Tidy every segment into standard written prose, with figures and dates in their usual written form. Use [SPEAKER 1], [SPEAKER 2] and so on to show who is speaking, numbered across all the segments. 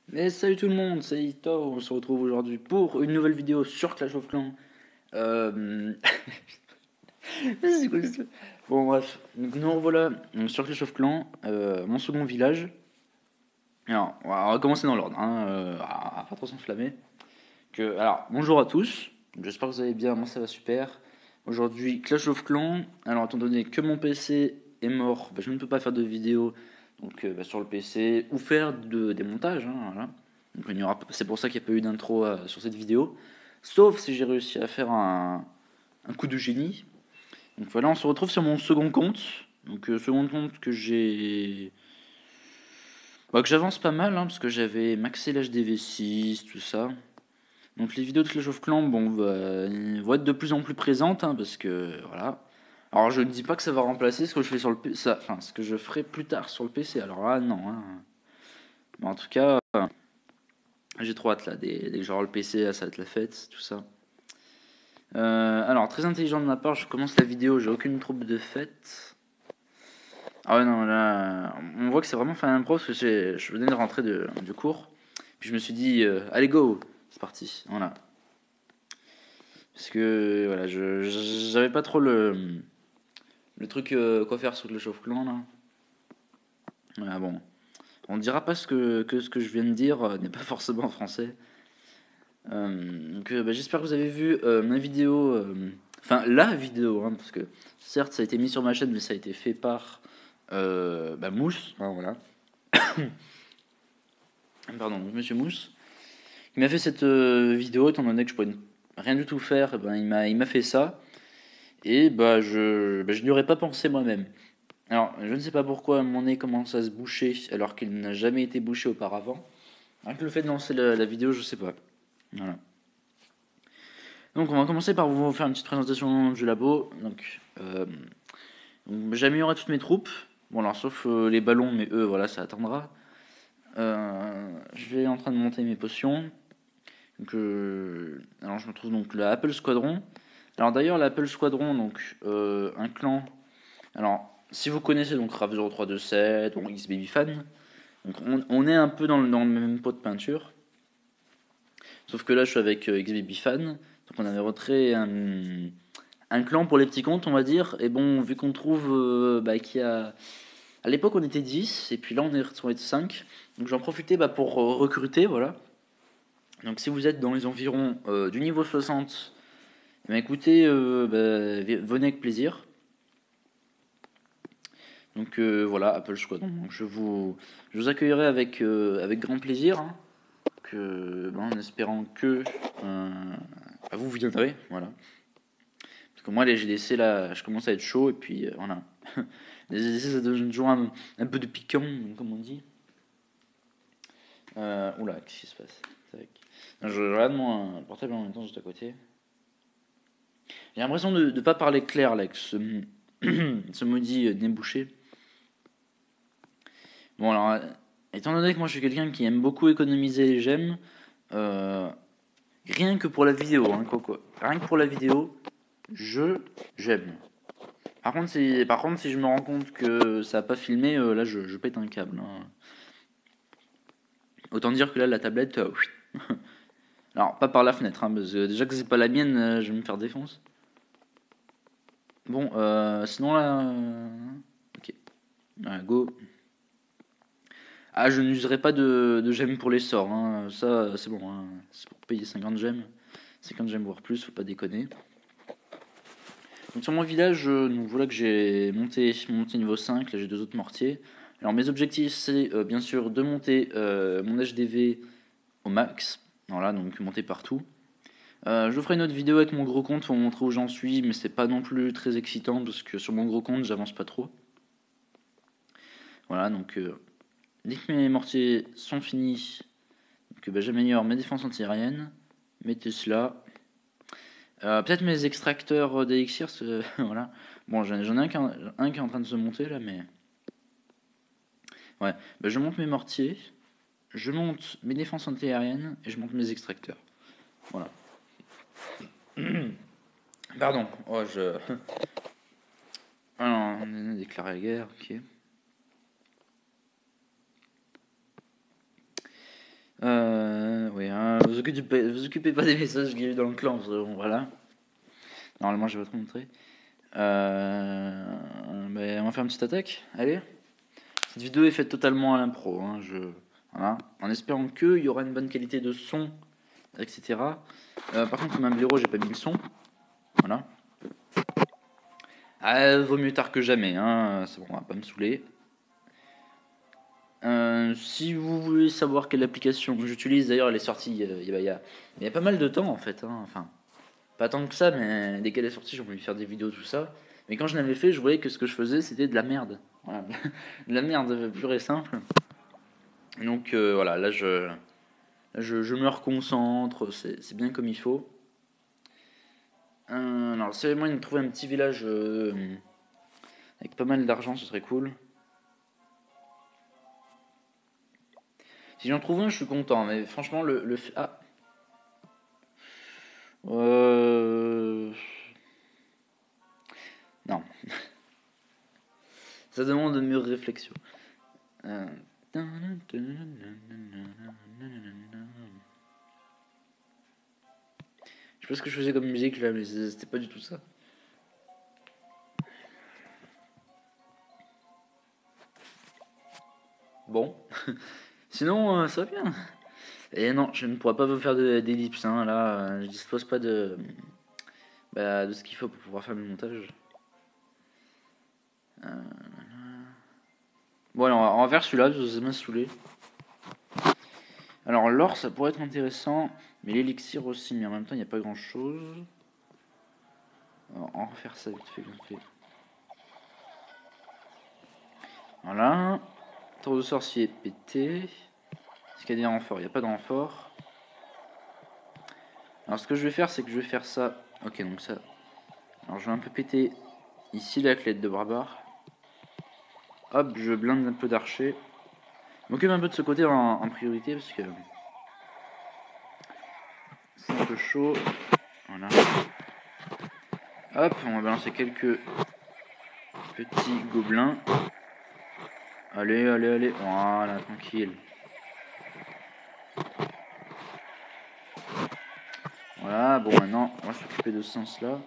[SPEAKER 1] Mais salut tout le monde, c'est Ito, on se retrouve aujourd'hui pour une nouvelle vidéo sur Clash of Clans. Euh... c'est quoi ce- Bon bref, donc nous revoilà sur Clash of Clans, mon second village. Alors, on va commencer dans l'ordre, hein, à pas trop s'enflammer. Alors, bonjour à tous, j'espère que vous allez bien, moi ça va super. Aujourd'hui, Clash of Clans, alors étant donné que mon PC est mort, je ne peux pas faire de vidéo donc, sur le PC ou faire des montages, hein, voilà. Donc, c'est pour ça qu'il n'y a pas eu d'intro sur cette vidéo, sauf si j'ai réussi à faire un coup de génie. Donc voilà, on se retrouve sur mon second compte, donc second compte que j'avance pas mal, hein, parce que j'avais maxé l'HDV6, tout ça. Donc les vidéos de Clash of Clans, bon, vont être de plus en plus présentes, hein, parce que voilà. Alors je ne dis pas que ça va remplacer ce que je fais sur le PC, enfin ce que je ferai plus tard sur le PC. Alors là non, hein. Mais en tout cas, j'ai trop hâte là, dès que j'aurai le PC, ça va être la fête, tout ça. Alors très intelligent de ma part, je commence la vidéo, j'ai aucune troupe de fête. Ah ouais non, là, on voit que c'est vraiment fin impro parce que je venais de rentrer de cours, puis je me suis dit, allez go, c'est parti, voilà. Parce que voilà, j'avais pas trop le truc quoi faire sur le chauffe-clan là. Voilà, bon. On dira pas ce que je viens de dire n'est pas forcément français. Donc j'espère que vous avez vu ma vidéo, enfin la vidéo, hein, parce que certes ça a été mis sur ma chaîne, mais ça a été fait par Mousse, hein, voilà. Pardon, donc Monsieur Mousse. Il m'a fait cette vidéo, étant donné que je pouvais rien du tout faire, il m'a fait ça. Et je n'y aurais pas pensé moi-même. Alors, je ne sais pas pourquoi mon nez commence à se boucher alors qu'il n'a jamais été bouché auparavant. Avec le fait de lancer la vidéo, je sais pas. Voilà. Donc, on va commencer par vous faire une petite présentation du labo. J'ai amélioré toutes mes troupes. Bon, alors, sauf les ballons, mais eux, voilà, ça attendra. Je vais en train de monter mes potions. Alors, je me trouve donc la Apple Squadron. Alors, d'ailleurs, l'Apple Squadron, donc, un clan. Alors, si vous connaissez donc Rav 0327 ou XBabyFan, donc on est un peu dans le même pot de peinture. Sauf que là, je suis avec XBabyFan. Donc, on avait recréé un clan pour les petits comptes, on va dire. Et bon, vu qu'on trouve qu'il y a. À l'époque, on était 10, et puis là, on est 5. Donc, j'en profitais pour recruter, voilà. Donc, si vous êtes dans les environs du niveau 60, écoutez, venez avec plaisir. Donc voilà, Apple Squadron. Donc, je vous accueillerai avec grand plaisir, hein, en espérant que vous viendrez. Voilà. Parce que moi, les GDC, là, je commence à être chaud, et puis voilà. Les GDC, ça donne toujours un peu de piquant, comme on dit. Oula, qu'est-ce qui se passe? Tac. Je regarde mon portable en même temps juste à côté. J'ai l'impression de ne pas parler clair, là, avec ce maudit nez bouché. Bon, alors, étant donné que moi je suis quelqu'un qui aime beaucoup économiser les gemmes, euh, rien que pour la vidéo, hein, rien que pour la vidéo, j'aime. Par contre, si je me rends compte que ça n'a pas filmé, là je pète un câble, hein. Autant dire que là la tablette, alors pas par la fenêtre, hein, parce que déjà que c'est pas la mienne, je vais me faire défoncer. Bon, sinon là, ok, ouais, go. Ah, je n'userai pas de gemmes pour les sorts, hein. Ça c'est bon, hein. C'est pour payer 50 gemmes. 50 gemmes voire plus, faut pas déconner. Donc sur mon village, donc voilà que j'ai monté mon petit niveau 5, là j'ai deux autres mortiers. Alors mes objectifs c'est bien sûr de monter mon HDV au max, voilà, donc monter partout. Je vous ferai une autre vidéo avec mon gros compte pour vous montrer où j'en suis, mais c'est pas non plus très excitant parce que sur mon gros compte j'avance pas trop. Voilà, donc dès que mes mortiers sont finis, j'améliore mes défenses antiaériennes, mes Tesla. Peut-être mes extracteurs d'élixir, voilà. Bon, j'en ai un qui est en train de se monter là, mais. Ouais, je monte mes mortiers, je monte mes défenses antiaériennes et je monte mes extracteurs. Voilà. Pardon, oh je. Alors, on a déclaré la guerre, ok. vous occupez pas des messages qu'il y a eu dans le clan, bon, voilà. Normalement, je vais te montrer. Mais on va faire une petite attaque, allez. Cette vidéo est faite totalement à l'impro, hein, voilà. En espérant qu'il y aura une bonne qualité de son, etc. Par contre, comme un blaireau, j'ai pas mis le son. Voilà. Vaut mieux tard que jamais, hein. C'est bon, on va pas me saouler. Si vous voulez savoir quelle application j'utilise, d'ailleurs elle est sortie il y a pas mal de temps en fait, hein. Enfin pas tant que ça, mais dès qu'elle est sortie j'ai voulu faire des vidéos tout ça, mais quand je l'avais fait je voyais que ce que je faisais c'était de la merde, voilà. De la merde pure et simple. Donc voilà, là je me reconcentre, c'est bien comme il faut. Alors si vraiment il me trouve un petit village avec pas mal d'argent, ce serait cool. Si j'en trouve un, je suis content, mais franchement, Ah. Non. Ça demande de mûre réflexion. Je sais pas ce que je faisais comme musique là, mais c'était pas du tout ça. Bon. Sinon, ça va bien. Et non, je ne pourrais pas vous faire d'ellipse, hein. Là, je dispose pas de ce qu'il faut pour pouvoir faire le montage. Bon, alors, on va faire celui-là, ça m'a saoulé. Alors, l'or, ça pourrait être intéressant, mais l'élixir aussi, mais en même temps, il n'y a pas grand-chose. On va refaire ça vite fait, vite fait. Voilà. Tour de sorcier pété. Est-ce qu'il y a des renforts? Il n'y a pas de renforts. Alors ce que je vais faire, c'est que je vais faire ça. Ok, donc ça. Alors je vais un peu péter ici la clé de barbare. Hop, je blinde un peu d'archer. Je m'occupe un peu de ce côté en priorité parce que c'est un peu chaud. Voilà. Hop, on va balancer quelques petits gobelins. Allez, allez, allez. Voilà, tranquille. Voilà, bon maintenant, on va s'occuper de ce sens-là.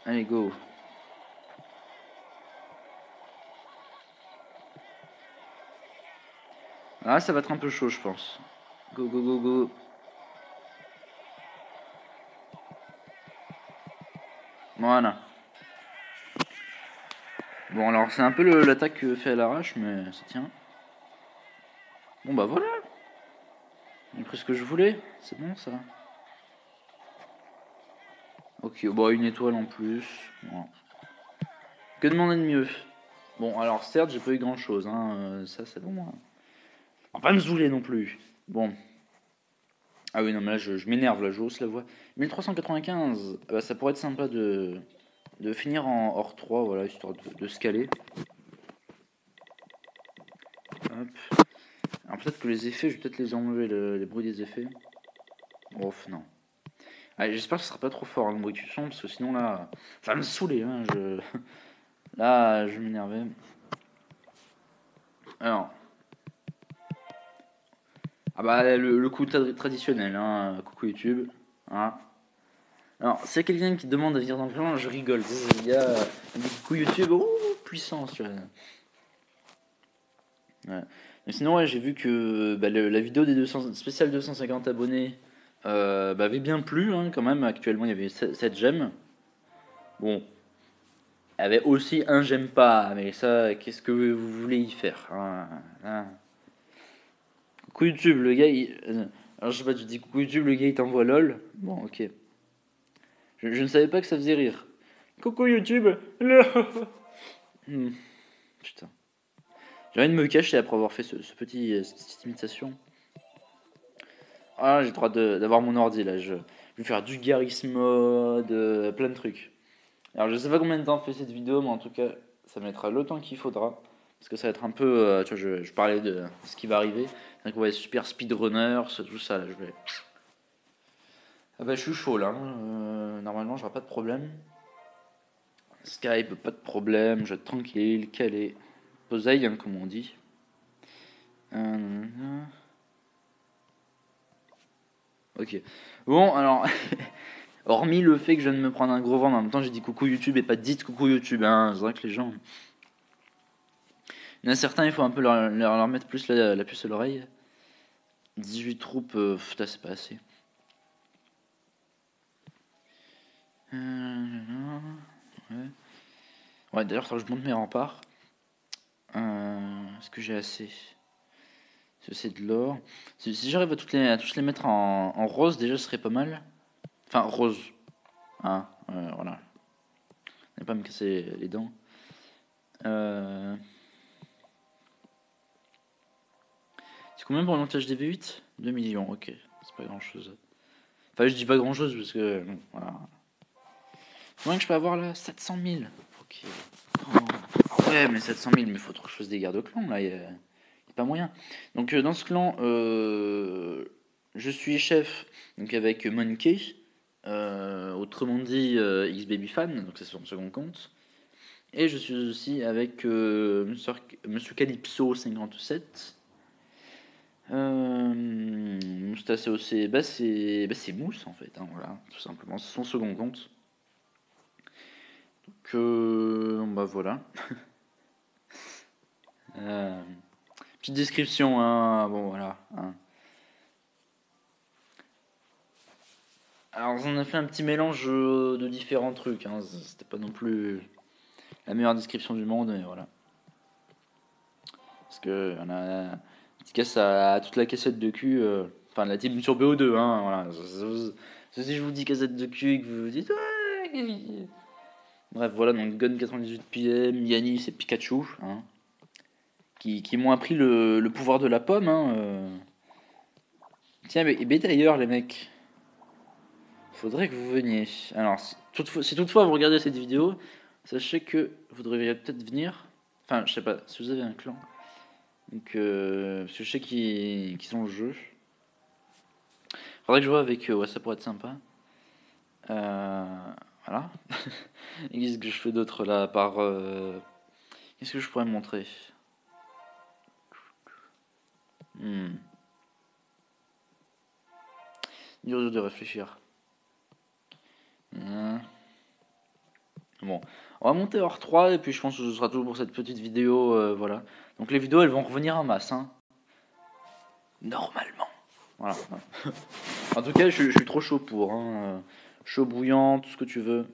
[SPEAKER 1] Allez, go. Ah, ça va être un peu chaud, je pense. Go, go, go, go. Voilà. Bon, alors c'est un peu l'attaque fait à l'arrache, mais ça tient. Bon, bah voilà. J'ai pris ce que je voulais. C'est bon, ça. Ok, bon, une étoile en plus. Bon. Que demander de mieux? Bon, alors certes, j'ai pas eu grand chose, hein. Ça, c'est bon. Hein. On va pas me saouler non plus. Bon. Ah oui, non, mais là, je m'énerve, là, je hausse la voix. 1395, bah, ça pourrait être sympa de finir en hors 3, voilà, histoire de se caler. Hop. Alors peut-être que les effets, je vais peut-être les enlever, les bruits des effets. Ouf, non. Allez, j'espère que ce sera pas trop fort, hein, le bruit du son, parce que sinon, là, ça va me saouler, hein, Là, je m'énervais. Alors. Ah bah, le coup traditionnel, hein. Coucou YouTube. Voilà. Alors, s'il y a quelqu'un qui demande à venir dans le clan, je rigole. Il y a des coucou YouTube, oh, puissance, tu vois. Ouais. Mais sinon, ouais, j'ai vu que bah, la vidéo des 200, spéciale 250 abonnés bah, avait bien plu, hein, quand même. Actuellement, il y avait 7 j'aime. Bon, il y avait aussi un j'aime pas, mais ça, qu'est-ce que vous voulez y faire, hein. Coucou YouTube, le gars, alors je sais pas, tu dis coucou YouTube, le gars il t'envoie LOL. Bon, ok. Je ne savais pas que ça faisait rire. Coucou YouTube, LOL. Putain. J'ai envie de me cacher après avoir fait cette petite imitation. Ah, j'ai trop hâte d'avoir mon ordi là. Je vais faire du Garry's Mode, plein de trucs. Alors, je sais pas combien de temps fait cette vidéo, mais en tout cas, ça mettra le temps qu'il faudra. Parce que ça va être un peu. Tu vois, je parlais de ce qui va arriver. Donc, ouais, super speedrunner, tout ça. Là, je vais. Ah bah, je suis chaud là. Hein. Normalement, j'aurai pas de problème. Skype, pas de problème. Je vais être tranquille, calé. Poseille, hein, comme on dit. Ok. Bon, alors, hormis le fait que je viens de me prendre un gros vent, en même temps j'ai dit coucou YouTube et pas dites coucou YouTube, hein. C'est vrai que les gens... Il y en a certains, il faut un peu leur mettre plus la puce à l'oreille. 18 troupes, putain, c'est pas assez. Ouais, ouais d'ailleurs, il faut que je monte mes remparts. Est-ce que j'ai assez? C'est de l'or. Si j'arrive à tous les mettre en rose, déjà, ce serait pas mal. Enfin, rose. Hein, voilà. Ne pas me casser les dents. C'est combien pour le montage des V8? 2 millions, ok. C'est pas grand chose. Enfin, je dis pas grand chose parce que. Bon, voilà. Combien que je peux avoir là? 700 000. Ok. Oh. Ouais, mais 700 000, mais il faut autre chose des gardes clan là. Y a pas moyen. Donc, dans ce clan, je suis chef donc avec Monkey. Autrement dit, X-Baby-Fan, donc c'est son second compte. Et je suis aussi avec Monsieur Calypso 57. Moustache AOC, c'est Mousse en fait, hein, voilà, tout simplement, c'est son second compte. Donc, bah voilà. Euh, Petite description, hein, bon voilà. Hein. Alors on a fait un petit mélange de différents trucs, hein, c'était pas non plus la meilleure description du monde, mais voilà. Parce que on a un petit casse à toute la cassette de cul, enfin la team sur BO2, hein, voilà. Si je vous dis cassette de cul et que vous vous dites ouais, bref, voilà, donc Gun 98 PM, Yanis et Pikachu, hein, qui m'ont appris le pouvoir de la pomme. Hein, Tiens, mais d'ailleurs, les mecs, faudrait que vous veniez. Alors, si toutefois vous regardez cette vidéo, sachez que vous devriez peut-être venir. Enfin, je sais pas, si vous avez un clan. Donc, parce que je sais qu'ils ont le jeu. Faudrait que je vois avec eux, ouais, ça pourrait être sympa. Voilà. Et qu'est-ce que je fais d'autre là, par. Qu'est-ce que je pourrais me montrer? Dur de réfléchir. Bon, on va monter hors 3 et puis je pense que ce sera tout pour cette petite vidéo. Voilà. Donc les vidéos elles vont revenir en masse. Hein. Normalement. Voilà. En tout cas, je suis trop chaud pour. Hein. Chaud bouillant, tout ce que tu veux.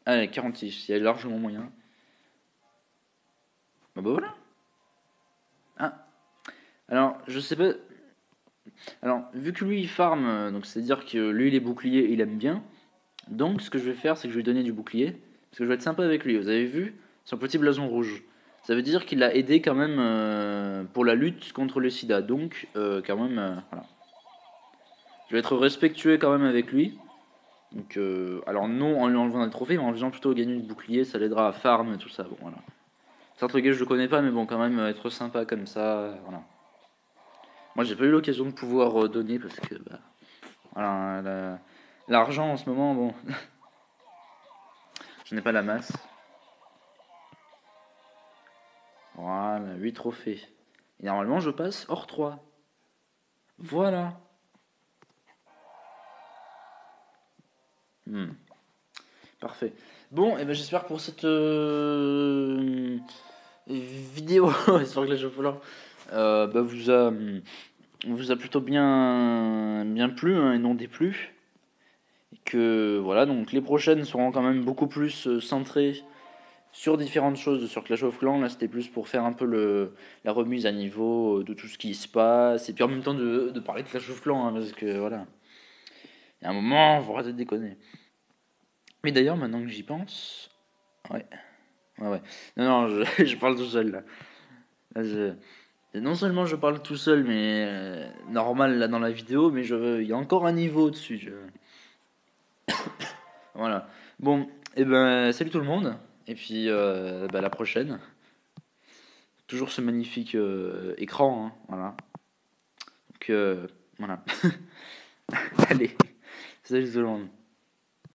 [SPEAKER 1] Allez, 46, il y a largement moyen. Bah voilà. Ah. Alors, je sais pas. Alors, vu que lui il farm, donc c'est-à-dire que lui les boucliers il aime bien. Donc ce que je vais faire, c'est que je vais lui donner du bouclier. Parce que je vais être sympa avec lui. Vous avez vu son petit blason rouge. Ça veut dire qu'il a aidé quand même pour la lutte contre le sida. Donc, quand même, voilà. Je vais être respectueux quand même avec lui. Donc, alors non en lui enlevant un trophée, mais en faisant plutôt gagner du bouclier, ça l'aidera à farm et tout ça. Bon, voilà. C'est un truc que je le connais pas, mais bon, quand même, être sympa comme ça, voilà. Moi, j'ai pas eu l'occasion de pouvoir donner parce que, bah, voilà, l'argent en ce moment, bon, je n'ai pas la masse. Voilà, 8 trophées. Et normalement, je passe hors 3. Voilà. Parfait. Bon, et ben j'espère pour cette vidéo sur Clash of Clans bah vous a plutôt bien plu hein, et non déplu. Et que voilà, donc les prochaines seront quand même beaucoup plus centrées sur différentes choses sur Clash of Clans. Là, c'était plus pour faire un peu la remise à niveau de tout ce qui se passe et puis en même temps de parler de Clash of Clans hein, parce que voilà, il y a un moment, faut arrêter de déconner. Mais d'ailleurs, maintenant que j'y pense, ouais, ouais. Non, non, je parle tout seul là. Là, non seulement je parle tout seul, mais normal là dans la vidéo, mais il y a encore un niveau au-dessus. Voilà. Bon, et ben salut tout le monde. Et puis bah, à la prochaine. Toujours ce magnifique écran, hein, voilà. Donc voilà. Allez, salut tout le monde.